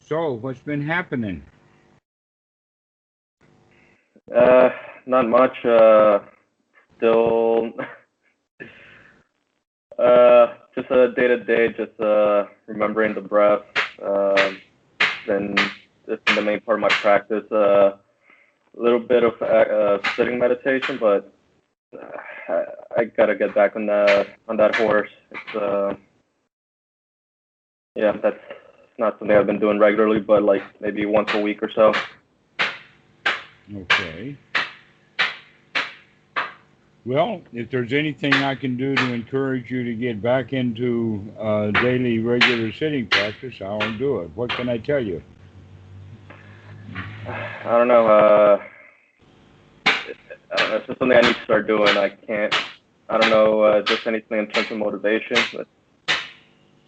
So, what's been happening? Uh, Not much. Still, just a day to day, just remembering the breath. Then this is the main part of my practice. A little bit of sitting meditation, but I gotta get back on that horse. Yeah, that's not something I've been doing regularly, but like maybe once a week or so. Okay. Well, if there's anything I can do to encourage you to get back into daily, regular sitting practice, I'll do it. What can I tell you? I don't know. It's just something I need to start doing. I can't. I don't know. Just anything in terms of motivation. But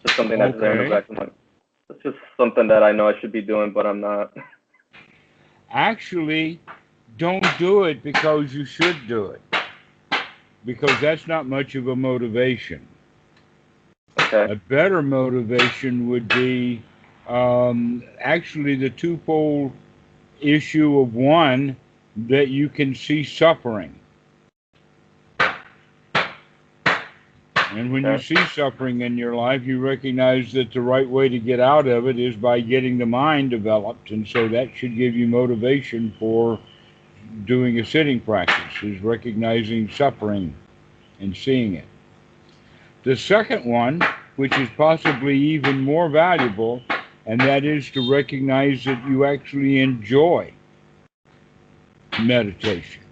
just something that's there in the Okay. back of my. It's just something that I know I should be doing, but I'm not. Actually, don't do it because you should do it, because that's not much of a motivation. Okay. A better motivation would be actually the twofold issue of one, that you can see suffering. And when you Okay. see suffering in your life, you recognize that the right way to get out of it is by getting the mind developed. And so that should give you motivation for doing a sitting practice, is recognizing suffering and seeing it. The second one, which is possibly even more valuable, and that is to recognize that you actually enjoy meditation.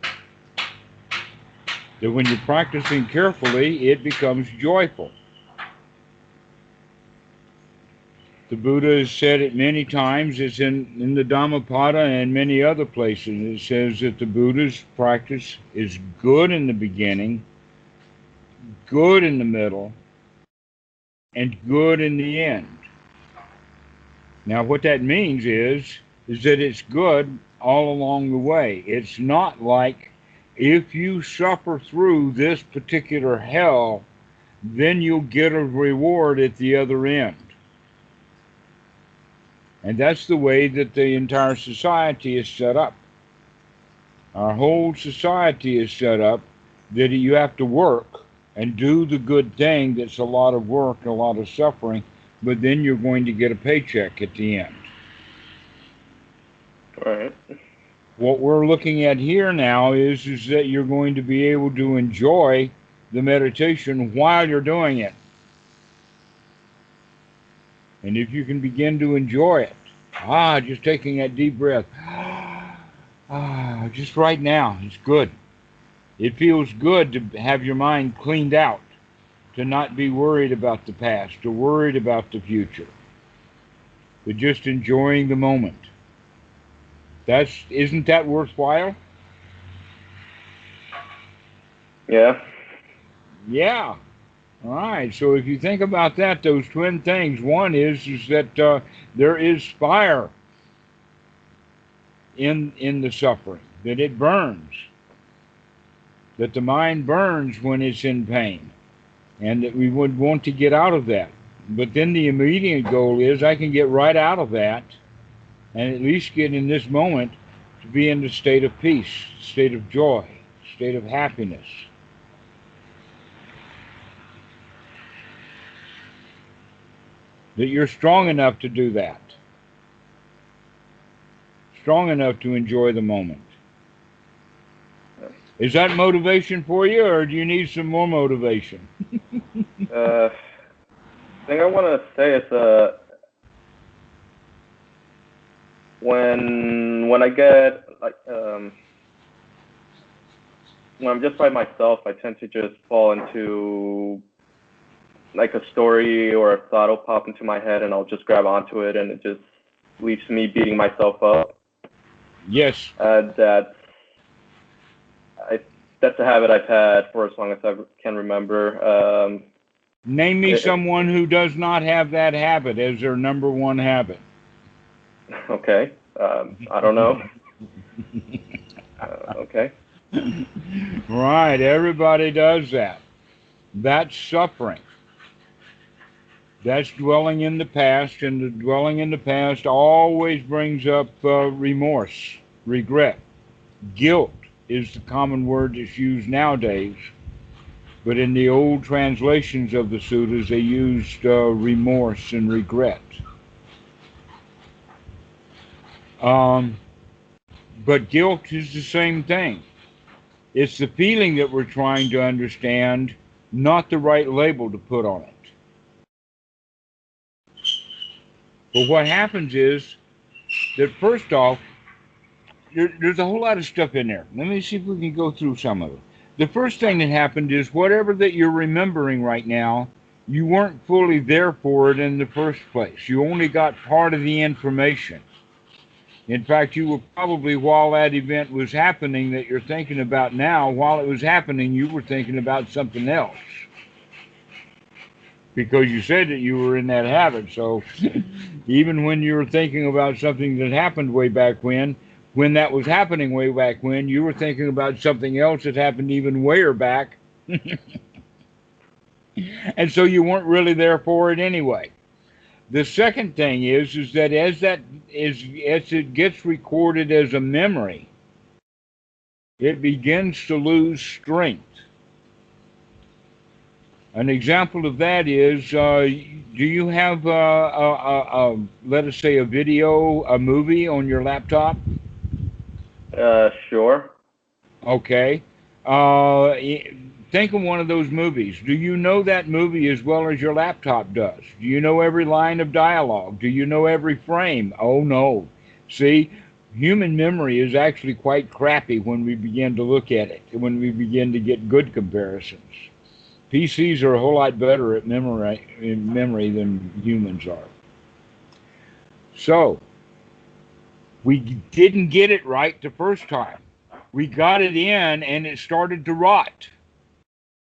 That when you're practicing carefully, it becomes joyful. The Buddha has said it many times. It's in the Dhammapada and many other places. It says that the Buddha's practice is good in the beginning, good in the middle, and good in the end. Now, what that means is that it's good all along the way. It's not like if you suffer through this particular hell, then you'll get a reward at the other end. And that's the way that the entire society is set up. Our whole society is set up that you have to work and do the good thing that's a lot of work, a lot of suffering, but then you're going to get a paycheck at the end. All right. What we're looking at here now is that you're going to be able to enjoy the meditation while you're doing it. And if you can begin to enjoy it, just taking that deep breath, just right now, it's good. It feels good to have your mind cleaned out, to not be worried about the past or worried about the future, but just enjoying the moment. Isn't that worthwhile? Yeah. Yeah. All right. So if you think about that, those twin things, one is that there is fire in the suffering, that it burns, that the mind burns when it's in pain, and that we would want to get out of that. But then the immediate goal is I can get right out of that and at least get in this moment to be in the state of peace, state of joy, state of happiness. That you're strong enough to do that, strong enough to enjoy the moment. Is that motivation for you, or do you need some more motivation? Uh, thing I want to say is when I get like when I'm just by myself, I tend to just fall into like a story or a thought will pop into my head, and I'll just grab onto it, and it just leaves me beating myself up. Yes. That I that's a habit I've had for as long as I can remember. Name me It, someone who does not have that habit as their number one habit. okay, I don't know. Okay. Right, everybody does that. That's suffering. That's dwelling in the past, and the dwelling in the past always brings up remorse, regret. Guilt is the common word that's used nowadays, but in the old translations of the sutras, they used remorse and regret. Um, but guilt is the same thing. It's the feeling that we're trying to understand, not the right label to put on it. But what happens is that first off, there's a whole lot of stuff in there. Let me see if we can go through some of it. The first thing that happened is whatever that you're remembering right now, you weren't fully there for it in the first place. You only got part of the information. In fact, you were probably, while that event was happening that you're thinking about now, while it was happening, you were thinking about something else. Because you said that you were in that habit. So even when you were thinking about something that happened way back when that was happening way back when, you were thinking about something else that happened even way back. And so you weren't really there for it anyway. The second thing is that as it gets recorded as a memory, it begins to lose strength. An example of that is, do you have, let us say, a video, a movie on your laptop? Sure. Okay. Think of one of those movies. Do you know that movie as well as your laptop does? Do you know every line of dialogue? Do you know every frame? Oh, no. See, human memory is actually quite crappy when we begin to look at it, when we begin to get good comparisons. PCs are a whole lot better at memory than humans are. So, we didn't get it right the first time. We got it in and it started to rot.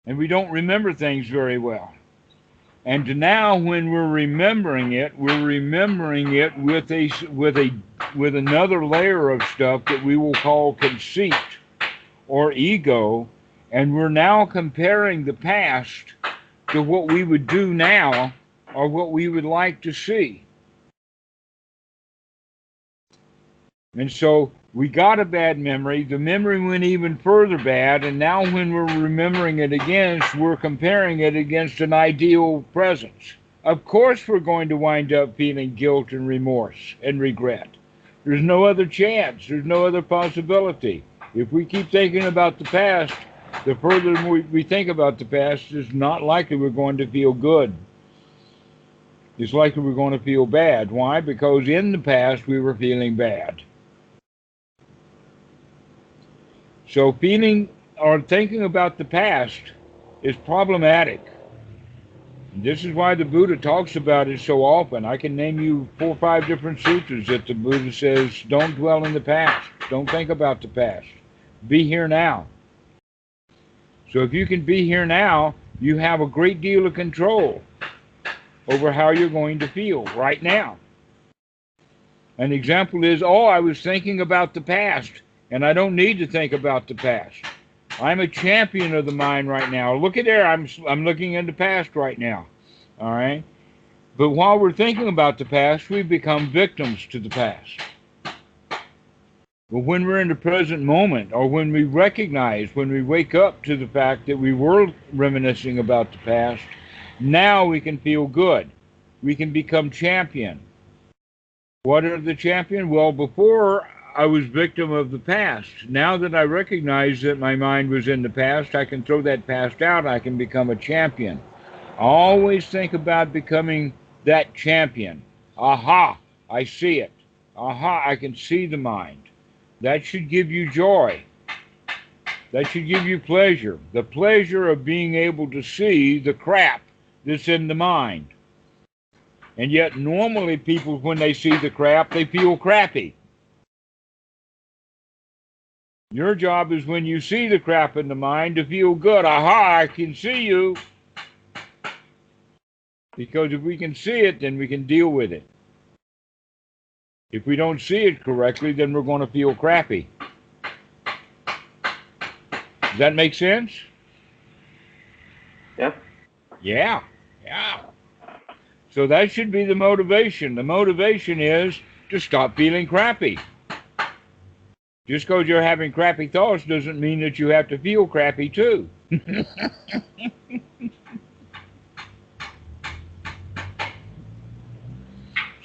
And we don't remember things very well. And now when we're remembering it with another layer of stuff that we will call conceit or ego, and we're now comparing the past to what we would do now or what we would like to see. And so we got a bad memory. The memory went even further bad, and now when we're remembering it again, we're comparing it against an ideal presence. Of course we're going to wind up feeling guilt and remorse and regret. There's no other chance. There's no other possibility. If we keep thinking about the past, the further we think about the past, it's not likely we're going to feel good. It's likely we're going to feel bad. Why? Because in the past we were feeling bad. So feeling or thinking about the past is problematic. This is why the Buddha talks about it so often. I can name you 4 or 5 different sutras that the Buddha says, don't dwell in the past. Don't think about the past. Be here now. So if you can be here now, you have a great deal of control over how you're going to feel right now. An example is, I was thinking about the past, and I don't need to think about the past. I'm a champion of the mind right now. Look at there, I'm looking in the past right now. All right? But while we're thinking about the past, we become victims to the past. But when we're in the present moment, or when we recognize, when we wake up to the fact that we were reminiscing about the past, now we can feel good. We can become champion. What are the champion? Well, before I was victim of the past. Now that I recognize that my mind was in the past, I can throw that past out. I can become a champion. Always think about becoming that champion. Aha, I see it. Aha, I can see the mind. That should give you joy. That should give you pleasure. The pleasure of being able to see the crap that's in the mind. And yet normally people, when they see the crap, they feel crappy. Your job is when you see the crap in the mind to feel good. Aha, I can see you. Because if we can see it, then we can deal with it. If we don't see it correctly, then we're going to feel crappy. Does that make sense? Yeah. Yeah. So that should be the motivation. The motivation is to stop feeling crappy. Just because you're having crappy thoughts doesn't mean that you have to feel crappy too.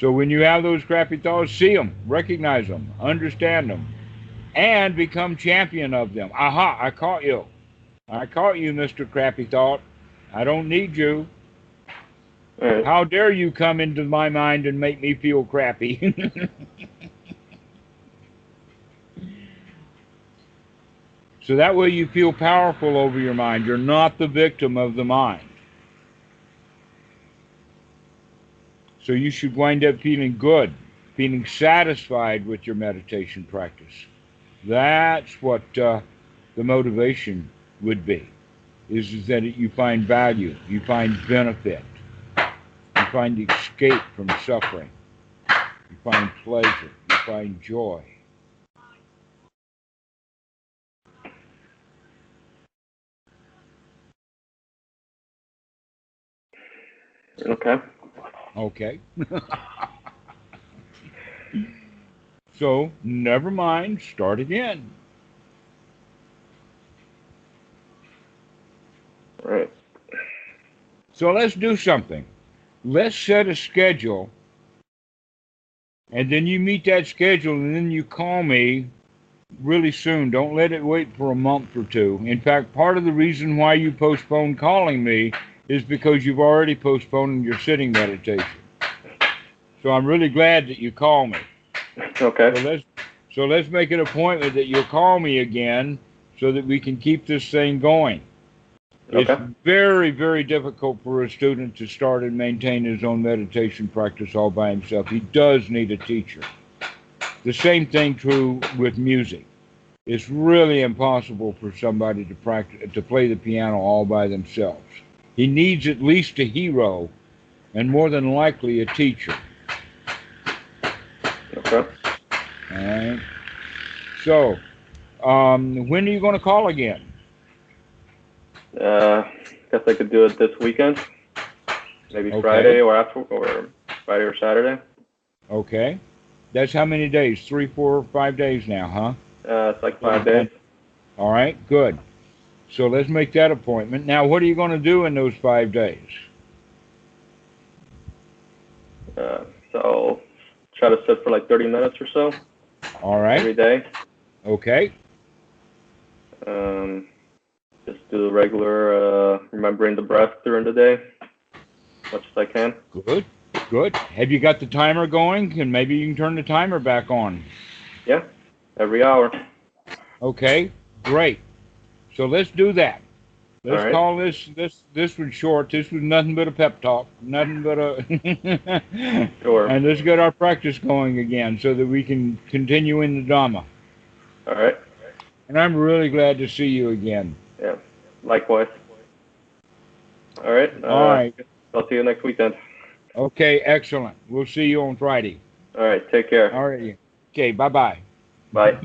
So when you have those crappy thoughts, see them, recognize them, understand them, and become champion of them. Aha, I caught you. I caught you, Mr. Crappy Thought. I don't need you. Right. How dare you come into my mind and make me feel crappy? So that way you feel powerful over your mind. You're not the victim of the mind. So you should wind up feeling good, feeling satisfied with your meditation practice. That's what the motivation would be, is that you find value, you find benefit, you find escape from suffering, you find pleasure, you find joy. Okay. Okay. So, never mind, start again. Right. So let's do something. Let's set a schedule, and then you meet that schedule, and then you call me really soon. Don't let it wait for a month or two. In fact, part of the reason why you postponed calling me is because you've already postponed your sitting meditation. So I'm really glad that you called me. Okay. So let's make an appointment that you'll call me again so that we can keep this thing going. Okay. It's very, very difficult for a student to start and maintain his own meditation practice all by himself. He does need a teacher. The same thing true with music. It's really impossible for somebody to play the piano all by themselves. He needs at least a hero, and more than likely a teacher. Okay. All right. So, when are you going to call again? Guess I could do it this weekend. Maybe Okay. Friday or Friday or Saturday. Okay. That's how many days? 3, 4, 5 days now, huh? It's like 5 days. All right, good. So let's make that appointment. Now, what are you going to do in those 5 days? So try to sit for like 30 minutes or so. All right. Every day. Okay. Just do the regular remembering the breath during the day, as much as I can. Good. Good. Have you got the timer going? And maybe you can turn the timer back on. Yeah, every hour. Okay. Great. So let's do that. Let's right. call this one short. This was nothing but a pep talk. Nothing but a Sure. And let's get our practice going again so that we can continue in the Dhamma. All right. And I'm really glad to see you again. Yeah, likewise. All right. All right. I'll see you next weekend. Okay, excellent. We'll see you on Friday. All right. Take care. All right. Okay, bye-bye. Bye.